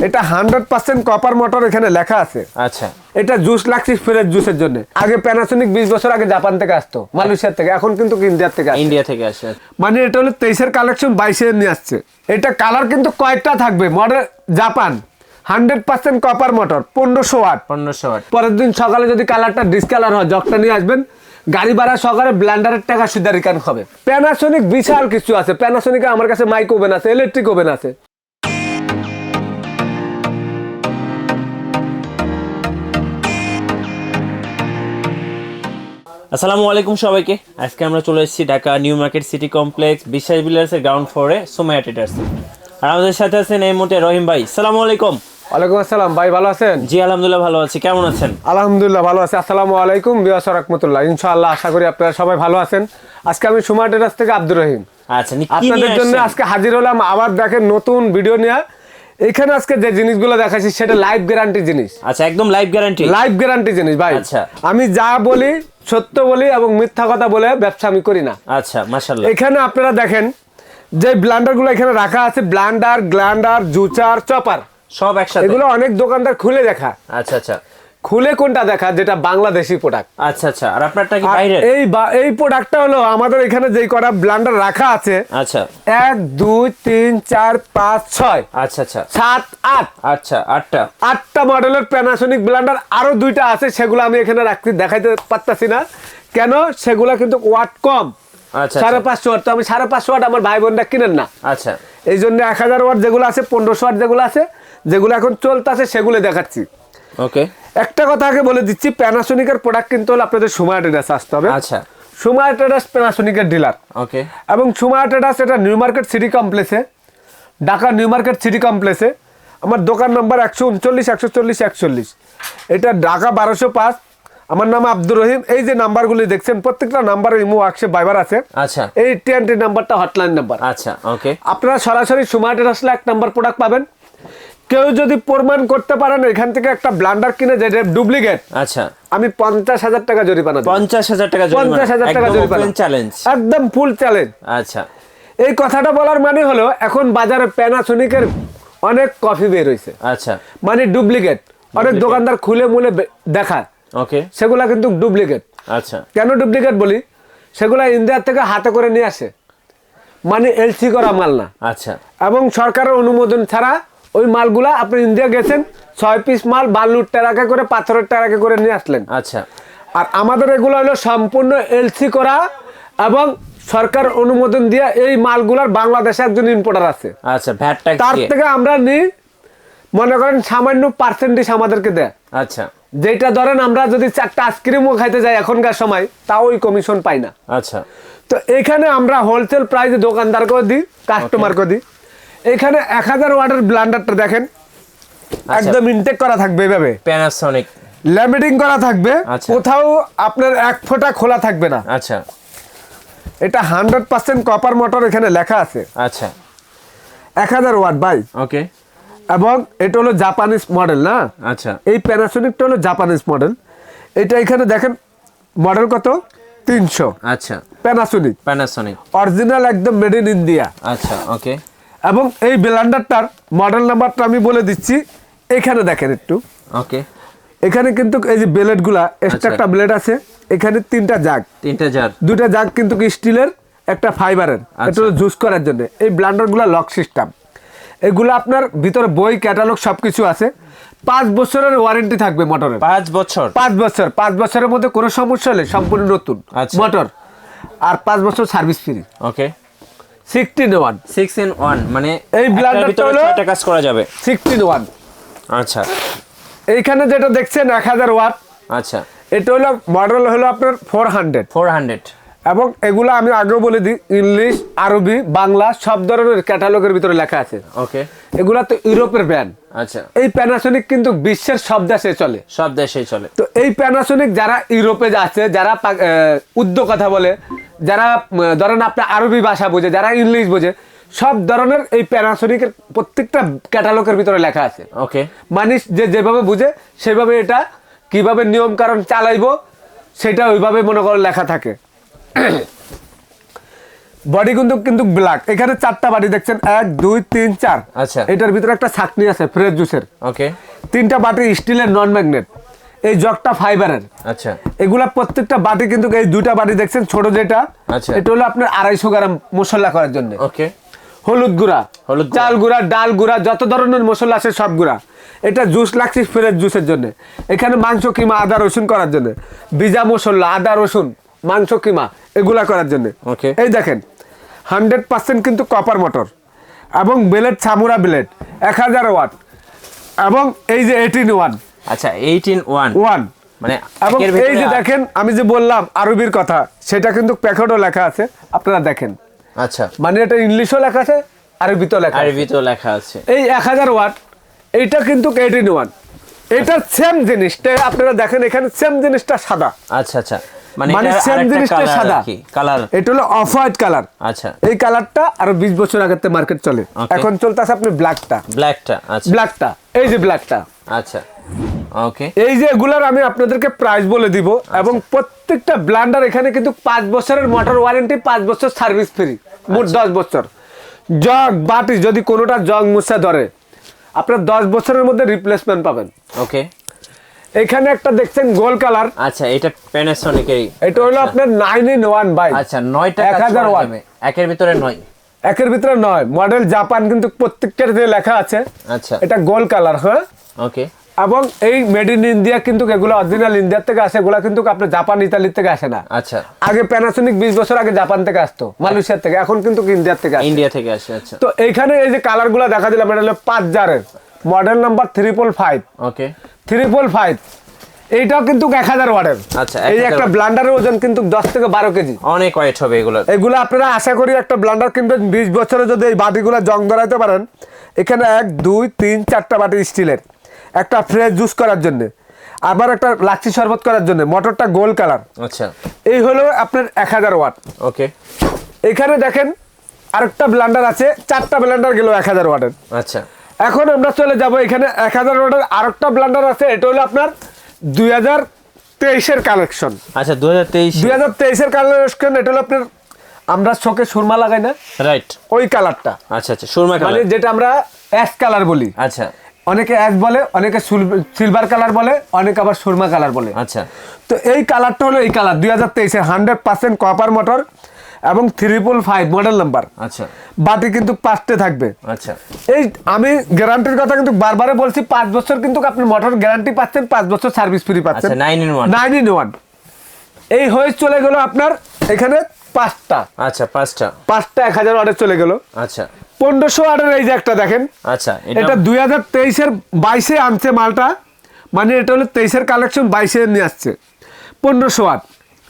এটা 100% copper motor এখানে লেখা আছে। আচ্ছা, এটা জুস লাগছে ফ্রেশ জুসের জন্য। আগে প্যানাসোনিক 20 বছর আগে জাপান থেকে আসতো, মালয়েশিয়া থেকে, এখন কিন্তু ইন্ডিয়া থেকে আসে। মানে এটা হলো 23 এর কালেকশন 22 এর নিয়ে আসছে। এটা কালার কিন্তু কয়েকটা থাকবে, model Japan 100% copper motor 1500 watt. পরের দিন সকালে যদি কালারটা ডিসকালার হয়, জগটা নিয়ে আসবেন, গাড়ি ভাড়া সহকারে ব্লেন্ডারের টাকা সুদা রিটার্ন হবে। প্যানাসোনিক বিশাল কিছু আছে। প্যানাসোনিকে আমার কাছে মাইক ওভেন আছে, ইলেকট্রিক ওভেন আছে। আসসালামু আলাইকুম সবাইকে। আজকে আমরা চলে এসেছি Dhaka new Market City complex বিশ্বাস বিল্ডার্সের গ্রাউন্ড ফ্লোরে সুমাইয়া ট্রেডার্স। আর আমাদের সাথে আছেন এই মুহূর্তে রহিম ভাই। আসসালামু আলাইকুম। ওয়ালাইকুম আসসালাম ভাই, ভালো আছেন? জি আলহামদুলিল্লাহ ভালো আছি, কেমন আছেন? আলহামদুলিল্লাহ ভালো আছি। আসসালামু আলাইকুম বিওয়াসওয়াস রাহমাতুল্লাহ। ইনশাআল্লাহ আশা করি আপনারা সবাই ভালো আছেন। আজকে আমি সুমাইয়া ট্রেডার্স থেকে আব্দুর রহিম আচ্ছা, আপনাদের জন্য আজকে হাজির হলাম। আবার দেখেন নতুন ভিডিও নিয়ে। এখানে আজকে যে জিনিসগুলো দেখাচ্ছি সেটা লাইফ গ্যারান্টি জিনিস। আচ্ছা, একদম লাইফ গ্যারান্টি জিনিস ভাই। আচ্ছা, আমি যা বলি সত্য বলি এবং মিথ্যা কথা বলে ব্যবসা আমি করি না। আচ্ছা মাশাআল্লাহ। এখানে আপনারা দেখেন যে ব্লেন্ডারগুলো এখানে রাখা আছে, ব্লেন্ডার, গ্রাইন্ডার, জুচার, চপার সব একসাথে। এগুলো অনেক দোকানদার খুলে দেখা। আচ্ছা আচ্ছা, খুলে কোনটা দেখা যেটা বাংলাদেশি প্রোডাক্ট। আচ্ছা আচ্ছা, আর আপনারটা কি বাইরে? এই প্রোডাক্টটা হলো আমাদের এখানে যেই কটা ব্লেন্ডার রাখা আছে। আচ্ছা, 1 2 3 4 5 6 আচ্ছা আচ্ছা 7 8। আচ্ছা, আটটা মডেলের প্যানাসোনিক ব্লেন্ডার আরো দুইটা আছে, সেগুলো আমি এখানে রাখতে দেখাইতে পারতাছি না। কেন? সেগুলো কিন্তু ওয়াট কম। আচ্ছা, 550 ওয়াট। তো আমি 550 ওয়াট আমার ভাই বোনরা কিনেন না। আচ্ছা, এই জন্য 1000 ওয়াট যেগুলো আছে, 1500 ওয়াট যেগুলো আছে, যেগুলো এখন চলতেছে সেগুলো দেখাচ্ছি। ওকে, একটা কথা আগে বলে দিচ্ছি, প্যানাসোনিকের প্রোডাক্ট কিনতে হলে আপনাদের সুমাইয়া ট্রেডার্স আসতে হবে। আচ্ছা, সুমাইয়া ট্রেডার্স প্যানাসোনিকের ডিলার। ওকে, এবং সুমাইয়া ট্রেডার্স এটা নিউ মার্কেট সিটি কমপ্লেক্সে, ঢাকা নিউ মার্কেট সিটি কমপ্লেক্সে। আমার দোকান নাম্বার 139 140 140। এটা ঢাকা 1205। আমার নাম আব্দুর রহিম। এই যে নাম্বারগুলি দেখছেন প্রত্যেকটা নাম্বারে ইমো ওয়ার্কশপ ভাইবার আছে। আচ্ছা, এই টিএনটি নাম্বারটা হটলাইন নাম্বার। আচ্ছা, ওকে। আপনারা সরাসরি সুমাইয়া ট্রেডার্সে 1 নাম্বার প্রোডাক্ট পাবেন। কেউ যদি প্রমাণ করতে পারেন এখান থেকে একটা ব্লেন্ডার কিনে যে ডুপ্লিকেট, আচ্ছা, আমি 50,000 টাকা জরিমানা দেব। 50,000 টাকা জরিমানা? 50,000 টাকা জরিমানা, চ্যালেঞ্জ, একদম ফুল চ্যালেঞ্জ। আচ্ছা, এই কথাটা বলার মানে হলো এখন বাজারে প্যানাসোনিকের অনেক কপি বের হইছে। আচ্ছা, মানে ডুপ্লিকেট। অনেক দোকানদার খুলে মুলে দেখায়, ওকে, সেগুলা কিন্তু ডুপ্লিকেট। আচ্ছা, কেন ডুপ্লিকেট বলি? সেগুলা ইন্ডিয়া থেকে হাতে করে নিয়ে আসে, মানে এলসি করা মাল না। আচ্ছা, এবং সরকারের অনুমোদন ছাড়া ওই মালগুলা আপনি ইন্ডিয়া গেছেন 6 পিস মাল বালুর টাকা করে, পাথরের টাকা করে নিয়ে আসলেন। আচ্ছা, আর আমাদের এগুলো হলো সম্পূর্ণ এলসি করা এবং সরকার অনুমোদন দিয়ে এই মালগুলার বাংলাদেশে একজন ইম্পোর্টার আছে। আচ্ছা, ভ্যাট ট্যাক্স তার থেকে আমরা নিই, মনে করেন সামান্য পার্সেন্টেজ আমাদেরকে দেয়। আচ্ছা, যেটা ধরেন আমরা যদি 4টা আইসক্রিমও খাইতে যাই এখনকার সময়, তাও ওই কমিশন পাই না। আচ্ছা, তো এখানে আমরা হোলসেল প্রাইসে দোকানদারকেও দিই, কাস্টমারকেও দিই। এখানে 1000 ওয়াটের ব্লেন্ডারটা দেখেন, একদম ইনটেক করা থাকবে, এভাবে প্যানাসোনিক ল্যামিনেটিং করা থাকবে, কোথাও আপনার 1 ফোঁটা খোলা থাকবে না। আচ্ছা, এটা 100% কপার মোটর এখানে লেখা আছে। আচ্ছা, 1000 ওয়াট ভাই। ওকে, এবং এটা হলো জাপানিজ মডেল না। আচ্ছা, এই প্যানাসোনিকটা হলো জাপানিজ মডেল। এটা এখানে দেখেন মডেল কত, 300। আচ্ছা, প্যানাসোনিক অরিজিনাল, একদম মেড ইন ইন্ডিয়া। আচ্ছা, ওকে। এবং এই ব্লেন্ডারটার মডেল নাম্বারটা আমি বলে দিচ্ছি। এখানে দেখেন একটু, ওকে, এখানে কিন্তু এই যে ব্লেডগুলা, এক্সট্রা একটা ব্লেড আছে। এখানে 3টা জাগ, 2টা জাগ কিন্তু স্টিলের, একটা ফাইবারের। এটা হলো জুস করার জন্য। এই ব্লেন্ডারগুলা লক সিস্টেম। এগুলো আপনার ভিতরে বই, ক্যাটালগ সবকিছু আছে। 5 বছরের ওয়ারেন্টি থাকবে মোটরের। 5 বছর? 5 বছরের মধ্যে কোনো সমস্যা হলে সম্পূর্ণ নতুন মোটর, আর 5 বছর সার্ভিস ফ্রি। ওকে, 6 in 1 মানে এই ব্লেন্ডারটা হলো 6টা কাজ করা যাবে। 6 in 1। আচ্ছা, এইখানে যেটা দেখছেন 1000 ওয়াট। আচ্ছা, এটা হলো মডেল হলো আপনার 400। এবং এগুলো আমি আগেও বলে দিই, ইংলিশ, আরবি, বাংলা সব ধরনের ক্যাটালগের ভিতরে লেখা আছে। ওকে, এগুলা তো ইউরোপের ব্র্যান্ড। আচ্ছা, এই প্যানাসোনিক কিন্তু বিশ্বের সব দেশেই চলে। তো এই প্যানাসোনিক যারা ইউরোপে আছে, যারা উর্দু কথা বলে, যারা ধরেন আপনার আরবি ভাষা বোঝে, যারা ইংলিশ বোঝে, সব ধরনের এই প্যানাসোনিকের প্রত্যেকটা ক্যাটালগের ভিতরে লেখা আছে। ওকে, মানুষ যেভাবে বুঝে সেভাবে এটা কিভাবে নিয়ম কারণ চালাইবো সেটা ওইভাবে মনে করে লেখা থাকে। বডি কিন্তু ব্ল্যাক। এখানে 4টা বাটি দেখছেন, 1 2 3 4। আচ্ছা, এটার ভিতরে একটা ছাকনি আছে ফ্রেশ জুসের। ওকে। 3টা বাটি স্টিলের নন ম্যাগনেট, এই জগটা ফাইবারের। আচ্ছা, এগুলা প্রত্যেকটা বাটি কিন্তু এই 2টা বাটি দেখছেন ছোট যেটা, আচ্ছা, এটা হলো আপনার 250 গ্রাম মশলা করার জন্য। ওকে। হলুদ গুঁড়া, চাল গুঁড়া, ডাল গুঁড়া, যত ধরনের মশলা আছে সব গুঁড়া। এটা জুস লাগছে ফ্রেশ জুসের জন্য। এখানে মাংস কিমা, আদা রসুন করার জন্য, ভিজা মশলা, আদা রসুন, মাংস কিমা এগুলা করার জন্য। ওকে। এই দেখেন 100% কিন্তু কপার মোটর এবং ব্লেড সামুরা ব্লেড 1000 ওয়াট এবং এই যে 18 আচ্ছা, 18 ওয়ান মানে এবং একের এই ভিতরে যে দেখেন আমি যে বললাম আরবির কথা, সেটা কিন্তু প্যাকেটও লেখা আছে, আপনারা দেখেন। আচ্ছা, মানে এটা ইংলিশও লেখা আছে, আরবিতেও লেখা আছে। আরবিতেও লেখা আছে। এই 1000 ওয়াট, এইটা কিন্তু 18 এটা সেম জিনিসটা, আপনারা দেখেন এখানে সেম জিনিসটা সাদা। আচ্ছা আচ্ছা, মানে মানে এটা সেম আরেকটা জিনিসটা কালার সাদা, কি কালার? এটা হলো অফ হোয়াইট কালার। আচ্ছা, এই কালারটা আরো 20 বছর আগেতে মার্কেট চলে। Okay. এখন চলতেছে আপনি ব্ল্যাকটা। ব্ল্যাকটা। আচ্ছা, ব্ল্যাকটা, এই যে ব্ল্যাকটা। আচ্ছা, ওকে। এই যে এগুলার আমি আপনাদেরকে প্রাইস বলে দিব এবং প্রত্যেকটা ব্লান্ডার এখানে কিন্তু 5 বছরের মোটর ওয়ারেন্টি, 5 বছর সার্ভিস ফ্রি, মোট 10 বছর। জগ বাটি যদি কোনোটা জগ মুছা ধরে, আপনার 10 বছরের মধ্যে রিপ্লেসমেন্ট পাবেন। ওকে। এখানে একটা দেখছেন গোল কালার। আচ্ছা, এটা প্যানাসনিকেরই। এটা হলো আপনার 9-in-1 ভাই। আচ্ছা, 9টা 1000 ওয়াট। একের ভিতরে 9। একের ভিতরে 9 মডেল জাপান, কিন্তু প্রত্যেকটার যে লেখা আছে। আচ্ছা, এটা গোল কালার। হ্যাঁ, ওকে। এবং এই মেড ইন ইন্ডিয়া কিন্তু এগুলো অরিজিনাল ইন্ডিয়ার থেকে আসে, এগুলো কিন্তু আপনার জাপান ইতালি থেকে আসে না। আচ্ছা, আগে প্যানাসোনিক 20 বছর আগে জাপান থেকে আসতো, মালয়েশিয়া থেকে, এখন কিন্তু ইন্ডিয়ার থেকে আসে। ইন্ডিয়া থেকে আসে। আচ্ছা, তো এইখানে এই যে কালারগুলো দেখা দিলাম, এটা হলো 5 জারের মডেল নাম্বার 555। ওকে, 555 এইটাও কিন্তু 1000 ওয়াটের। আচ্ছা, এই যে একটা ব্লান্ডারের ওজন কিন্তু 10 থেকে 12 কেজি, অনেক ওয়েট হবে এগুলো। এগুলো আপনারা আশা করি একটা ব্লান্ডার কিনবেন 20 বছরে, যদি এই বাটিগুলো জং ধরাইতে পারেন। এখানে 1 2 3 4টা বাটি স্টিলের, একটা ফ্রেশ জুস করার জন্য, আবার একটা লাচ্ছি শরবত করার জন্য। মোটরটা গোল কালার। আচ্ছা, এই হলো আপনার 1000 ওয়াট। ওকে। এখানে দেখেন আরেকটা ব্লান্ডার আছে, 4টা ব্লান্ডার গেল 1000 ওয়াটের। আচ্ছা, এখন আমরা চলে যাব এখানে 1000 ওয়াটের আরেকটা ব্লান্ডার আছে, এটা হলো আপনার 2023 কালেকশন। আচ্ছা, 2023 কালেকশন। এটা হলো আপনার, আমরা চোখে সুরমা লাগাই না, রাইট, ওই কালারটা। আচ্ছা আচ্ছা, সুরমা মানে কালার, যেটা আমরা অ্যাশ কালার বলি। আচ্ছা, অনেকে অ্যাশ বলে, অনেকে সিলভার কালার বলে, অনেকে আবার সুরমা কালার বলে। আচ্ছা, তো এই কালারটা হলো এই কালার 2023 100% কপার মোটর এবং 555 মডেল নাম্বার। আচ্ছা, বাটি কিন্তু 5টে থাকবে। আচ্ছা, এই আমি গ্যারান্টির কথা কিন্তু বারবারে বলছি, 5 বছর কিন্তু আপনি মোটর গ্যারান্টি পাচ্ছেন, 5 বছর সার্ভিস ফ্রি পাচ্ছেন। আচ্ছা, 9-in-1। 9-in-1 এই হয়ে চলে গেল আপনার এখানে 5টা। আচ্ছা, 5টা 1000 ওয়াটের চলে গেল। আচ্ছা, 1500 ওয়াটের এই যে একটা দেখেন। আচ্ছা, এটা 2023 22 আনছে মালটা, মানে এটা হলো 23 কালেকশন 22 নিয়ে আসছে। 1500 ওয়াট,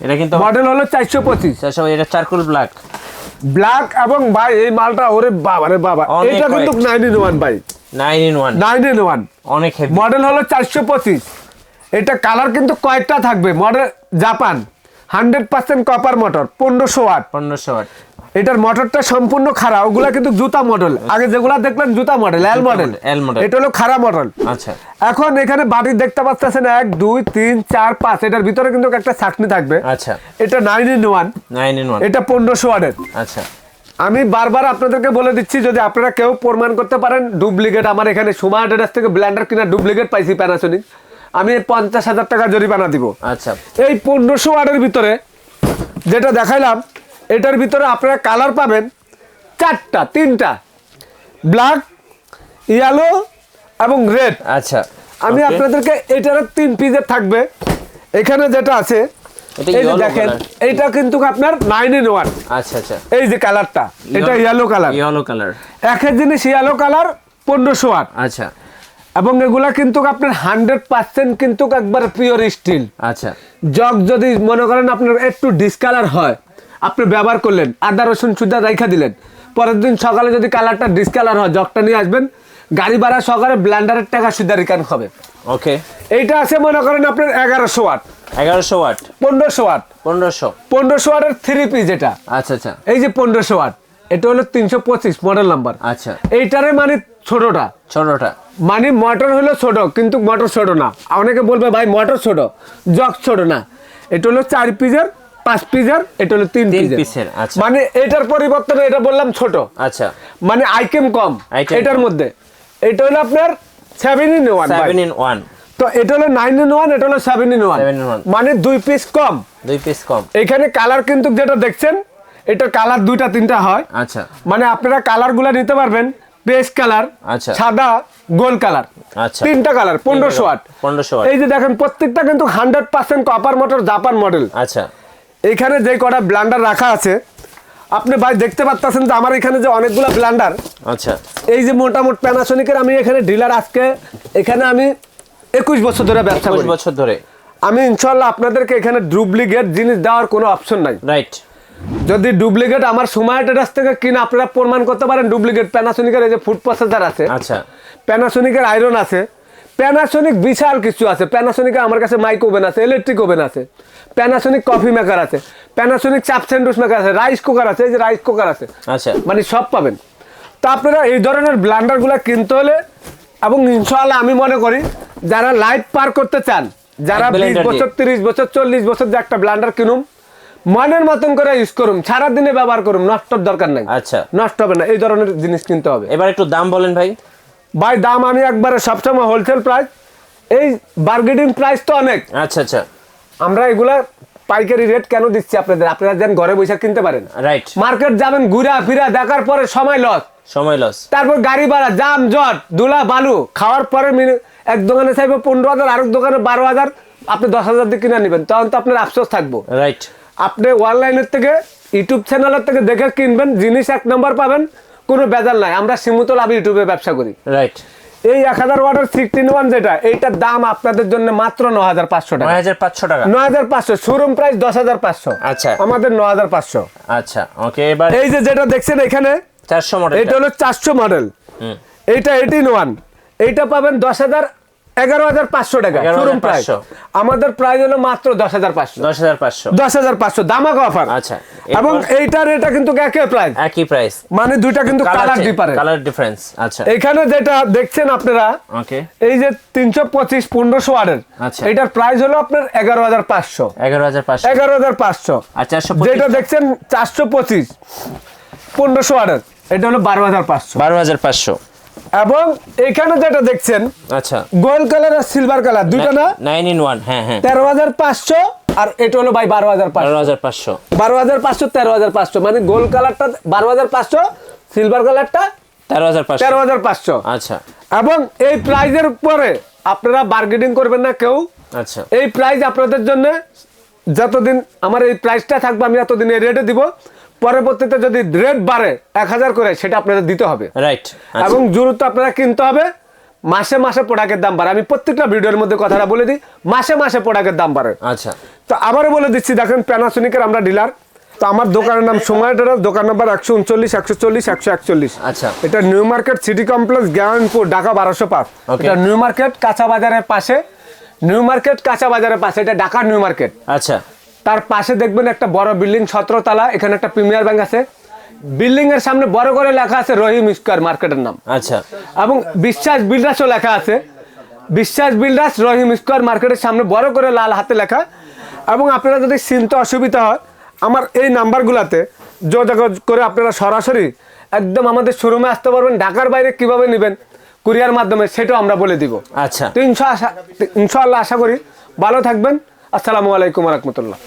এটা কিন্তু মডেল হলো 425। এটা চারকোল ব্ল্যাক এবং ভাই এই মালটা, ওরে বাবা রে বাবা, অনেক এটা কিন্তু 9-in-1 ভাই। 9-in-1 অনেক হেভি। মডেল হলো 425। এটা কালার কিন্তু কয়েকটা থাকবে। Model Japan, 100% copper motor, 1500 watt. 1500 watt. এটার মোটরটা সম্পূর্ণ খাড়া, ওগুলা কিন্তু জুতা মডেল। আগে যেগুলা দেখলেন জুতা মডেল, এল মডেল। এটা হলো খাড়া মডেল। আচ্ছা, এখন এখানে বাটি দেখতে পাচ্ছেন 1 2 3 4 5, এটার ভিতরে কিন্তু একটা ছাকনি থাকবে। আচ্ছা, এটা 9-in-1। এটা 1500 ওয়াটের। আচ্ছা, আমি বারবার আপনাদেরকে বলে দিচ্ছি, যদি আপনারা কেউ প্রমাণ করতে পারেন ডুপ্লিকেট, আমার এখানে সুমাইয়া ট্রেডার্স থেকে ব্লেন্ডার কিনা ডুপ্লিকেট পাইছি প্যানাসোনিক, আমি 50,000 টাকা জরিমানা দিব। আচ্ছা, এই 1500 ওয়াটের ভিতরে যেটা দেখাইলাম, এটার ভিতরে আপনারা কালার পাবেন 3টা, ব্ল্যাক, ইয়েলো এবং রেড। আচ্ছা, আমি আপনাদেরকে এটার 3 পিসের থাকবে। এখানে যেটা আছে এই যে দেখেন, এটা কিন্তু আপনার 9-in-1। আচ্ছা, আচ্ছা, এই যে কালারটা, এটা ইয়েলো কালার। একই জিনিস ইয়েলো কালার 1500 ওয়াট। আচ্ছা, এবং এগুলা কিন্তু আপনার 100% কিন্তু একবার পিওর স্টিল। আচ্ছা, জগ যদি মনে করেন আপনার একটু ডিসকালার হয়, আপনি ব্যবহার করলেন, আদা রসুন সুদা রাইখা দিলেন, পরের দিন সকালে যদি কালারটা ডিসকালার হয়, জগটা নিয়ে আসবেন, গাড়ি ভাড়া সকালে ব্লেন্ডারের টাকা সুদা রিটার্ন হবে। ওকে। এইটা আছে মনে করেন আপনার 1100 ওয়াট। 1100 ওয়াট, 1500 ওয়াট, 1500 ওয়াটের 3 পিস এটা। আচ্ছা, আচ্ছা, এই যে 1500 ওয়াট, এটা হলো 325 মডেল নাম্বার। আচ্ছা, এইটারে মানে ছোটটা মানে মোটর হলো ছোট, কিন্তু মোটর ছোট না। অনেকে বলবে ভাই মোটর ছোট, জগ ছোট না। এটা হলো 4 পিসের 5 পিসের, এটা হলো 3 পিসের। আচ্ছা, মানে এটার পরিবর্তনে এটা বললাম ছোট। আচ্ছা, মানে আইটেম কম এটার মধ্যে। এটা হলো আপনার 7 in 1 7 in 1। তো এটা হলো 9 in 1, এটা হলো 7 in 1, মানে 2 পিস কম। এখানে কালার কিন্তু যেটা দেখছেন এটার কালার 2টা 3টা হয়। আচ্ছা, মানে আপনারা কালারগুলো নিতে পারবেন, পেস্ট কালার, আচ্ছা, সাদা, গোল্ড কালার। আচ্ছা, 3টা কালার 1500 ওয়াট। এই যে দেখেন প্রত্যেকটা কিন্তু 100% কপার মোটর, জাপান মডেল। আচ্ছা, এখানে যে কটা ব্লান্ডার রাখা আছে আপনি ভাই দেখতে পাচ্ছেন যে আমার এখানে যে অনেকগুলো ব্লান্ডার। আচ্ছা, এই যে মোটামুটি প্যানাসোনিকের আমি এখানে ডিলার, আজকে এখানে আমি 21 বছর ধরে ব্যবসা করি। 21 বছর ধরে আমি ইনশাআল্লাহ আপনাদেরকে এখানে ডুপ্লিকেট জিনিস দেওয়ার কোনো অপশন নাই। রাইট। যদি ডুপ্লিকেট আমার সুমাইয়া ট্রেডার্স থেকে কিনে আপনারা প্রমাণ করতে পারেন ডুপ্লিকেট। প্যানাসোনিকের এই যে ফুড প্রসেসর আছে, আচ্ছা, প্যানাসোনিকের আয়রন আছে, প্যানাসোনিক বিশাল কিছু আছে। প্যানাসোনিকের আমার কাছে মাইক ওভেন আছে, ইলেকট্রিক ওভেন আছে, প্যানাসোনিক কফি মেকার আছে, প্যানাসোনিক চাপ স্যান্ডউইচ মেকার আছে, রাইস কুকার আছে, এই যে রাইস কুকার আছে। আচ্ছা, মানে সব পাবেন। তো আপনারা এই ধরনের ব্লান্ডারগুলো কিনতে হলে, এবং ইনশাআল্লাহ আমি মনে করি যারা লাইফ পার করতে চান, যারা 20 বছর 30 বছর 40 বছর যে একটা ব্লান্ডার কিনুম, মনের মতন করে ইউজ করুম, সারাদিনে ব্যবহার করুম, নষ্টর দরকার নাই। আচ্ছা, নষ্ট হবে না, এই ধরনের জিনিস কিনতে হবে। এবার একটু দাম বলেন ভাই। ভাই দাম আমি একবারে সবসময় হোলসেল প্রাইস, এই বার্গেনিং প্রাইস তো অনেক। আচ্ছা, আচ্ছা, আমরা এগুলা পাইকারি রেট কেন দিচ্ছি আপনাদের, আপনারা যেন ঘরে বসে কিনতে পারেন। রাইট। মার্কেট যাবেন, ঘুরা ফিরা দেখার পরে সময় লস, তারপর গাড়ি ভাড়া, জাম জট, ধুলা বালু, খাওয়ার পরে এক দোকানে চাইবে 15,000, আরেক দোকানে 12,000, আপনি 10,000 দিয়ে কিনে নেবেন, তখন তো আপনার আফসোস থাকবো। রাইট। আপনি অনলাইনের থেকে, ইউটিউব চ্যানেলের থেকে দেখে কিনবেন, জিনিস 1 নম্বর পাবেন, কোনো বেজাল নাই। আমরা সীমিত লাভ ইউটিউবে ব্যবসা করি। রাইট। এই 1000 ওয়াটের 16-1 যেটা, এইটার দাম আপনাদের জন্য মাত্র 9,500 টাকা। 9,500 টাকা। 9,500, শোরুম প্রাইস 10,500। আচ্ছা, আমাদের 9,500। আচ্ছা, ওকে। এবার এই যে যেটা দেখছেন এখানে 400 মডেল, এটা হলো 400 মডেল। এইটা 18-1, এইটা পাবেন 11,500 টাকা শোরুম প্রাইস। আমাদের প্রাইস হলো মাত্র 10,500 দামাক অফার। আচ্ছা, এবং এইটার এটা কিন্তু একই প্রাইস, মানে দুইটা কিন্তু কালার ডিফারেন্স। আচ্ছা, এখানে যেটা দেখছেন আপনারা, ওকে, এই যে 325 1500 ওয়াটের, এটার প্রাইস হলো আপনার 11,500। আচ্ছা, যেটা দেখছেন 425 1500 ওয়াটের, এটা হলো 12,500। এবং এখানে যেটা দেখছেন, আচ্ছা, গোল্ড কালার আর সিলভার কালার দুইটা না, 9 in 1। হ্যাঁ, 13,500, আর এটা হলো ভাই 12,500। 13,500 মানে গোল্ড কালারটা 12,500, সিলভার কালারটা 13,500। আচ্ছা, এবং এই প্রাইজের উপরে আপনারা বার্গেনিং করবেন না কেউ। আচ্ছা, এই প্রাইস আপনাদের জন্য যতদিন আমার এই প্রাইসটা থাকবে, আমি এতদিন এই রেটে দিব। পরবর্তীতে যদি রেট বাড়ে 1,000 করে, সেটা আপনাদের দিতে হবে। রাইট। এবং জরুরত আপনারা কিনতে হবে। মাসে মাসে প্রোডাক্টের দাম বাড়ে, আমি প্রত্যেকটা ভিডিওর মধ্যে কথাটা বলে দিই, মাসে মাসে প্রোডাক্টের দাম বাড়ে। আচ্ছা, তো আবারও বলে দিচ্ছি, দেখেন প্যানাসোনিকের আমরা ডিলার। তো আমার দোকানের নাম সুমাইয়া ট্রেডার্স, দোকান নাম্বার 139 140 141। আচ্ছা, এটা New Market City Complex, Gyanpur, Dhaka 1205। এটা নিউ মার্কেট কাঁচা বাজারের পাশে, এটা ঢাকা নিউ মার্কেট। আচ্ছা, তার পাশে দেখবেন একটা বড় বিল্ডিং 17 তলা, এখানে একটা প্রিমিয়ার ব্যাংক আছে। বিল্ডিং এর সামনে বড় করে লেখা আছে রহিম স্কয়ার মার্কেটের নাম। আচ্ছা, এবং বিশ্বাস বিল্ডার্সও লেখা আছে, বিশ্বাস বিল্ডার্স রহিম স্কয়ার মার্কেটের সামনে বড় করে লাল হাতে লেখা। এবং আপনারা যদি চিনতে অসুবিধা হয়, আমার এই নাম্বারগুলোতে যোগাযোগ করে আপনারা সরাসরি একদম আমাদের শোরুমে আসতে পারবেন। ঢাকার বাইরে কিভাবে নেবেন কুরিয়ার মাধ্যমে, সেটাও আমরা বলে দিব। আচ্ছা, তো ইনশাআল্লাহ আশা করি ভালো থাকবেন। আসসালামু আলাইকুম ওয়া রাহমাতুল্লাহ।